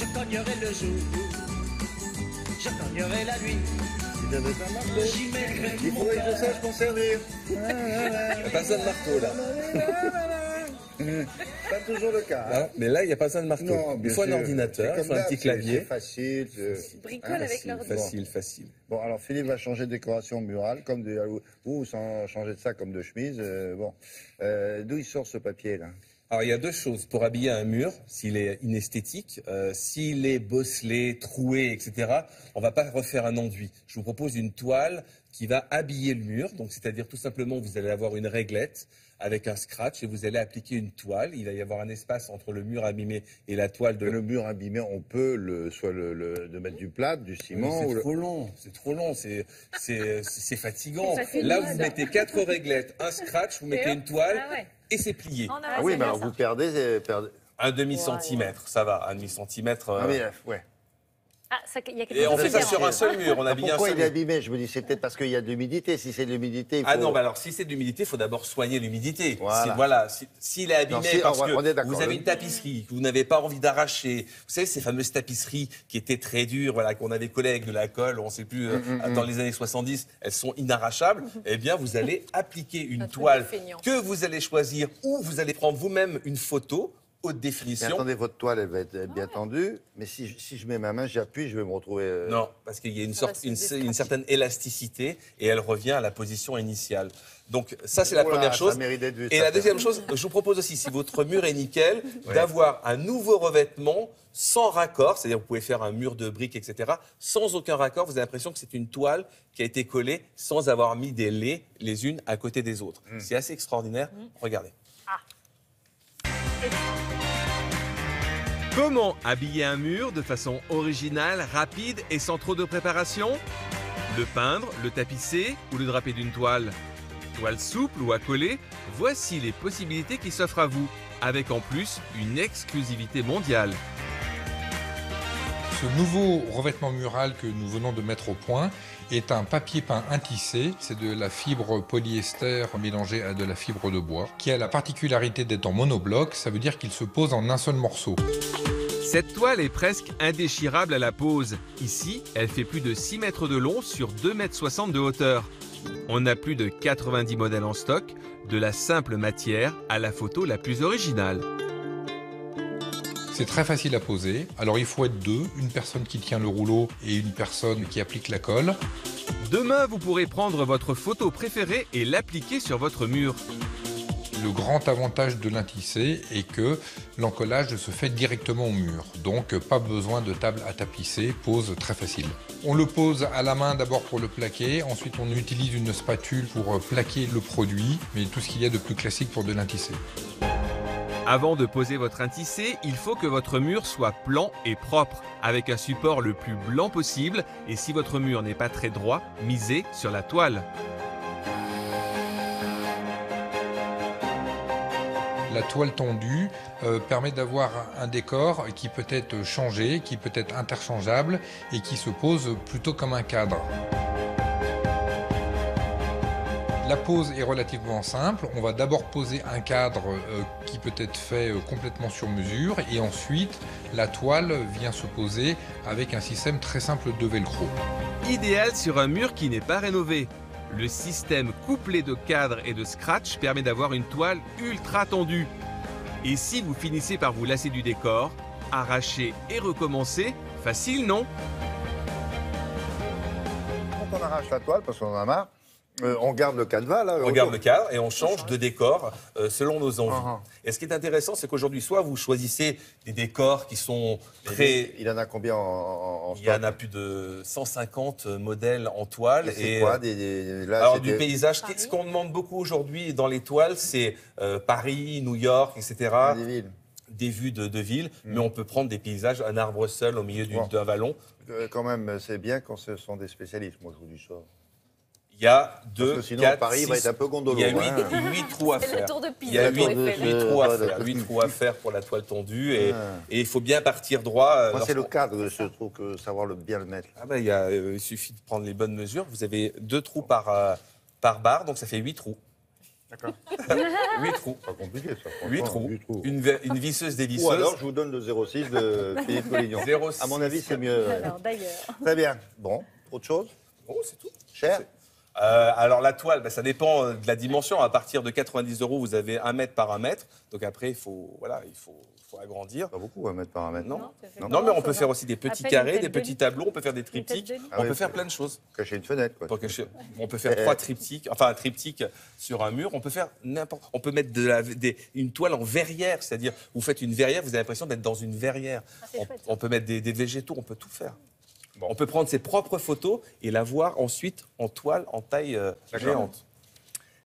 Je cognerai le jour, je cognerai la nuit. Il avait un marteau. J'y mettrai Il faudrait que je sache m'en servir. Il n'y a pas besoin de marteau, là. Pas toujours le cas. Non, mais là, il n'y a pas besoin de marteau. Non, Il bien faut un sûr. ordinateur, C'est il comme faut un d'hab, petit clavier. C'est facile. Bricole avec Facile, l'ordi. facile, facile. Bon, alors Philippe va changer de décoration murale, comme ou sans changer de ça comme de chemise. D'où il sort ce papier là? Alors, il y a deux choses. Pour habiller un mur, s'il est inesthétique, s'il est bosselé, troué, etc., on ne va pas refaire un enduit. Je vous propose une toile qui va habiller le mur. Donc, c'est-à-dire tout simplement, vous allez avoir une réglette avec un scratch et vous allez appliquer une toile. Il va y avoir un espace entre le mur abîmé et la toile de... Le mur abîmé, on peut de mettre du plâtre, du ciment. C'est trop long, c'est trop long, c'est fatigant. Ça fait Là, mal. vous mettez 4 réglettes, un scratch, vous mettez une toile Ah ouais. et c'est plié. On a Ah oui, c'est mais bien alors ça. vous perdez. Un demi-centimètre, ça va, un demi-centimètre. Ah oui, ouais. Ah, il y a quelque Et on chose de fait ça différent. sur un seul mur, on habille un Pourquoi seul il est mur. abîmé? Je me dis, c'est peut-être parce qu'il y a de l'humidité. Si c'est de l'humidité, il faut... Ah non, mais alors si c'est de l'humidité, il faut d'abord soigner l'humidité. Voilà. S'il est abîmé Non, si, parce on est que d'accord. vous avez une tapisserie que vous n'avez pas envie d'arracher, vous savez, ces fameuses tapisseries qui étaient très dures, voilà, qu'on avait collées avec de la colle, on ne sait plus, dans les années 70, elles sont inarrachables, eh bien, vous allez appliquer une Un truc toile de feignant. que vous allez choisir ou vous allez prendre vous-même une photo haute Mais définition. attendez, votre toile, elle va être bien tendue. Mais si je mets ma main, j'appuie, je vais me retrouver... Non, parce qu'il y a Ça va se une déstraquer. certaine élasticité et elle revient à la position initiale. Donc ça, c'est la Oula, première ça chose. mérite d'être vu, Et ça. la deuxième chose, je vous propose aussi, si votre mur est nickel, d'avoir un nouveau revêtement sans raccord, c'est-à-dire vous pouvez faire un mur de briques, etc., sans aucun raccord. Vous avez l'impression que c'est une toile qui a été collée sans avoir mis des laies les unes à côté des autres. C'est assez extraordinaire. Regardez. Comment habiller un mur de façon originale, rapide et sans trop de préparation? Le peindre, le tapisser ou le draper d'une toile? Toile souple ou à coller? Voici les possibilités qui s'offrent à vous, avec en plus une exclusivité mondiale. Ce nouveau revêtement mural que nous venons de mettre au point est un papier peint intissé. C'est de la fibre polyester mélangée à de la fibre de bois, qui a la particularité d'être en monobloc. Ça veut dire qu'il se pose en un seul morceau. Cette toile est presque indéchirable à la pose. Ici, elle fait plus de 6 mètres de long sur 2,60 m de hauteur. On a plus de 90 modèles en stock, de la simple matière à la photo la plus originale. C'est très facile à poser. Alors il faut être deux, une personne qui tient le rouleau et une personne qui applique la colle. Demain, vous pourrez prendre votre photo préférée et l'appliquer sur votre mur. Le grand avantage de l'intissé est que l'encollage se fait directement au mur. Donc pas besoin de table à tapisser, pose très facile. On le pose à la main d'abord pour le plaquer, ensuite on utilise une spatule pour plaquer le produit, mais tout ce qu'il y a de plus classique pour de l'intissé. Avant de poser votre intissé, il faut que votre mur soit plan et propre, avec un support le plus blanc possible. Et si votre mur n'est pas très droit, misez sur la toile. La toile tendue permet d'avoir un décor qui peut être changé, qui peut être interchangeable et qui se pose plutôt comme un cadre. La pose est relativement simple. On va d'abord poser un cadre qui peut être fait complètement sur mesure et ensuite la toile vient se poser avec un système très simple de velcro. Idéal sur un mur qui n'est pas rénové. Le système couplé de cadre et de scratch permet d'avoir une toile ultra tendue. Et si vous finissez par vous lasser du décor, arracher et recommencer, facile non? Quand on arrache la toile, parce qu'on en a marre, on garde le canevas, là. On garde le cadre et on change de décor selon nos envies. Ah, ah. Et ce qui est intéressant, c'est qu'aujourd'hui, soit vous choisissez des décors qui sont très... Il en a combien en Il y en stock? a plus de 150 modèles en toile. C'est quoi là, alors c'est du paysage, ce qu'on demande beaucoup aujourd'hui dans les toiles, c'est Paris, New York, etc. des villes. Des vues de ville, mais on peut prendre des paysages, un arbre seul au milieu Bon. d'un vallon. Quand même, c'est bien quand ce sont des spécialistes, moi je vous dis ça. Il y a Parce que sinon, Paris va être un peu gondolo. Il y a hein. 8 trous à C'est le faire. tour de Pise. Il y a vous 8 avez fait, là. trous à Ouais, faire. ouais. 8 trous à faire pour la toile tendue et Ah. il faut bien partir droit. Moi, c'est le lorsqu'on- cadre, je trouve, que savoir bien le mettre. Ah ben, il suffit de prendre les bonnes mesures. Vous avez 2 trous par barre, donc ça fait 8 trous. D'accord. 8 trous. Pas compliqué, ça. 8 franchement, trous. 8 trous. Une visseuse dévisseuse. Ou alors, je vous donne le 06 de Philippe Collignon. 06. À mon avis, c'est mieux. Alors, d'ailleurs. Très bien. Bon, autre chose? Oh, c'est tout. Cher? Alors la toile, ça dépend de la dimension. À partir de 90 €, vous avez 1 mètre par 1 mètre. Donc après, il faut agrandir. Pas beaucoup, 1 mètre par 1 mètre. Non. ça fait Non, pas mais on peut grand-chose, faire hein. aussi des petits Appelle carrés, une des tête de petits lit. tableaux. On peut faire des Une tête triptyques. de lit. Ah On oui, peut faire c'est- plein de choses. Cacher une fenêtre, quoi. On peut faire 3 triptyques, enfin un triptyque sur un mur. On peut faire n'importe. On peut mettre une toile en verrière, c'est-à-dire vous faites une verrière, vous avez l'impression d'être dans une verrière. Ah, c'est chouette, ça. On peut mettre des végétaux, on peut tout faire. Bon. On peut prendre ses propres photos et la voir ensuite en toile, en taille géante.